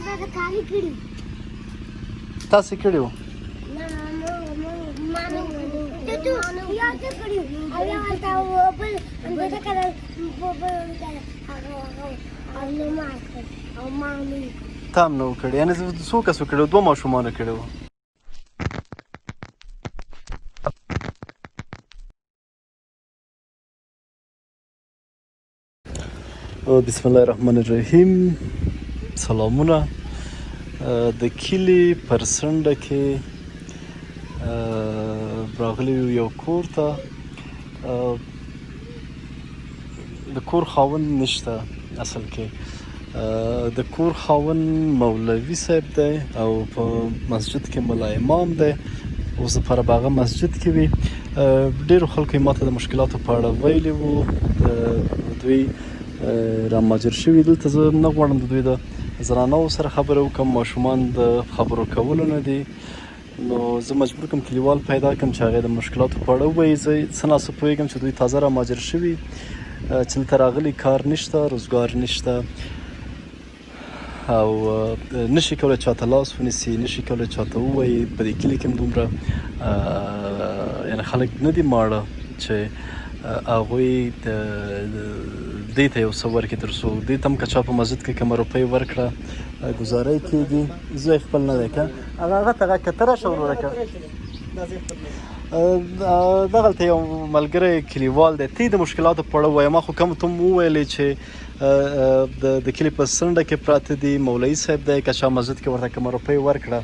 د کالي کړي تاسو کړي وو نه ما نه ته یا ته کړي او یا ولته بل انده کړه بل او نو ما او ما نه تام نو کړي یعنی څو کسو کړي دوه ماشومان کړي وو بسم الله الرحمن الرحیم سلامونه د کلی پر څنډه کې راغلی یو کور ته د کور خاوند نشته اصل کې د کور خاوند مولوي صاحب دی او په مسجد کې ملا امام دی اوس د پرباغه مسجد کې وي ډېرو خلکو یې ماته د مشکلاتو په اړه ویلي وو دوی راماجر شوي دلته زه نه غواړم د دوی د زنانو سره خبرې وکړم ماشومان د خبرو کولو نه دي نو زه مجبور کوم کلیوال پیدا کړم چې هغې د مشکلاتو په اړه ووایي زه څه ناڅه پوهېږم چې دوی تازه راماجر شوي چې دلته راغلي کار نشته روزګار نشته او نشي کولی چاته لاس ونیسي نشي کولی چاته ووایي په دې کلي کې هم دومره یعنې خلک نه دي ماړه چې هغوی دې ته یو څه ورکړي تر څو دې ته هم که چا په مسجد کې کومه روپۍ ورکړه ګزاره یې کېږي زه یې خپل نه دی که هغه ته غږ که ته راشه ورورکه دغلته یو ملګری کلیوال دی ته د مشکلاتو په اړه ووایه ما خو کوم ته هم وویلې چې د کلي په څنډه کې پراته دي مولوي صاحب دی که چا مسجد کې ورته کومه روپۍ ورکړه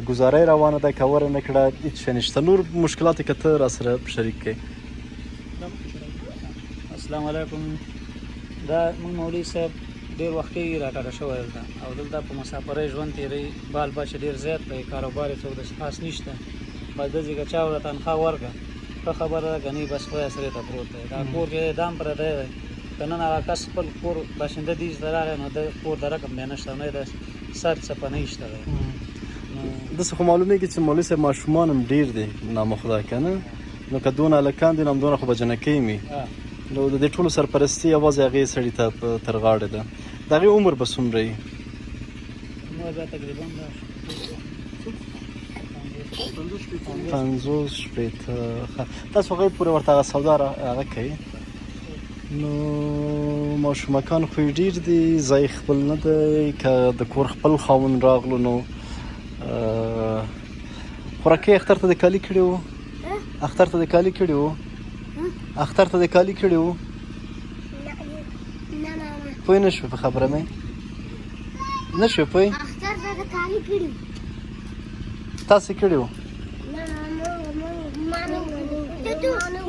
ګزاره یې روانه ده که ور نه کړه هېڅ شی نشته نور مشکلات یې که ته راسره شریک کړې السلام علیکم دا موږ مولوي صاحب ډېر وخت کېږي راکاږه شوی دلته او دلته په مسافرۍ ژوند تېروي بال بچه ډېر زیات دی کاروبار یې څوک داسې خاص نشته بس داسې که چا ورته تنخواه ورکړه ښه خبره ده که نه بس خدای سرې ته پروت دی دا کور چې دی دا هم پرتی دی که نن هغه کس خپل کور باشنده دې ته راغی نو د کور د رقم دی نشته نه د سر څپه نه ایسته دی داسې خو معلومېږي چې مولوي صاحب ماشومان هم ډېر دی نامخدا که نه نو که دونه هلکان دي نو همدونه خو به جنکۍ وي نو د دې ټولو سرپرستي یوازې هغې سړي ته تر غاړې ده د هغې عمر به څومره وي عمر به تقریبا 50 شپېته تاسو هغې پورې ورته هغه سودا هغه کوي نو ماشومکان خو یې ډېر دي ځای خپل نه دی که د کور خپل خاوند راغلو نو خوراکۍ اختر ته د کالي کړي وو اختر ته د کالي کړي وو اختر ته د کالي کړي وو پوه نه شوې په خبره مې نه شوې پوه اختر ته د کالي کړي تاسې کړي وو ما نه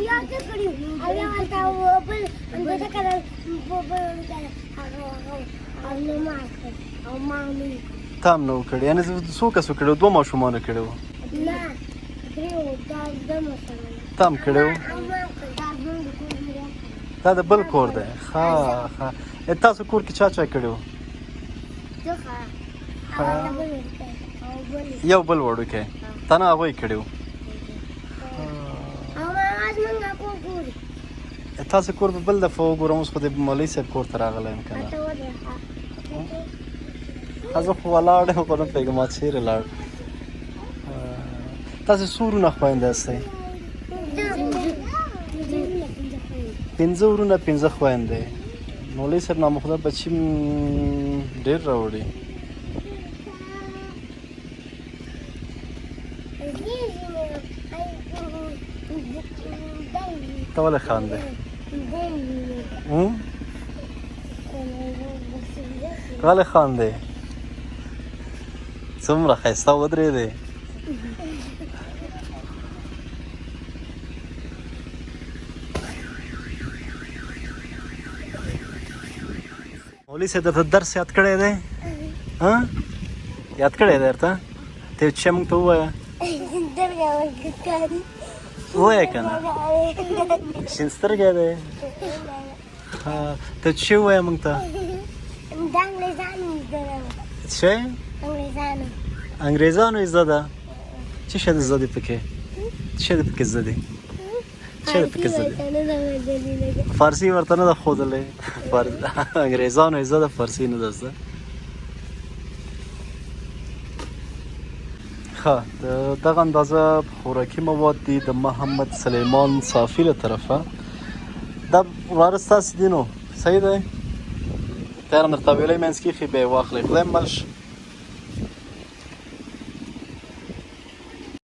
یا ته کړي او یا ولته بل انده کړه بل او نو ما او ما نه تام نو کړي یعنې څو کسو کړي وو دوه ماشومانو کړي وو نه درېو دا ماشومان تام کړي وو دا د بل کور دی ښه ښه تاسو کور کې چا چا کړي وو یو بل وړوکی تا نه هغوی کړي وو تاسو کور به بل دفعه وګورم اوس خو د مولوي صاحب کور ته راغلی یم که نه زه خو ولاړ یم خو نه پوهېږم ما چېرې لاړ تاسې څو وروڼه خویندې هستئ 5 وروڼه 5 خویندې مولوي صاحب نامخدا بچي ډېر راوړي ته ولې خاندې ولې خاندې څومره ښایسته ودرېدې مولوي صاحب درته درس یاد کړی دی یاد کړی دی درته ته یو څه موږ ته ووایه ووایه که نه شین سترګی دی ته څه ووایه موږ ته د انګریزانو څه انګریزانو زده ده څه شی دې زده دي پکې څه شی دې پکې زده دي څه دې پکې زده دي فارسي ورته نه ده ښودلی انګریزانو یې زده فارسي نه ده زده ښه دغه اندازه خوراکي مواد دي د محمد سلیمان صافي له طرفه. دا وراره ستاسې دي نو صحیح دی؟ تیاره درته ویلی منځ کې ایښي بیا یې واخلئ. خدای مل شه.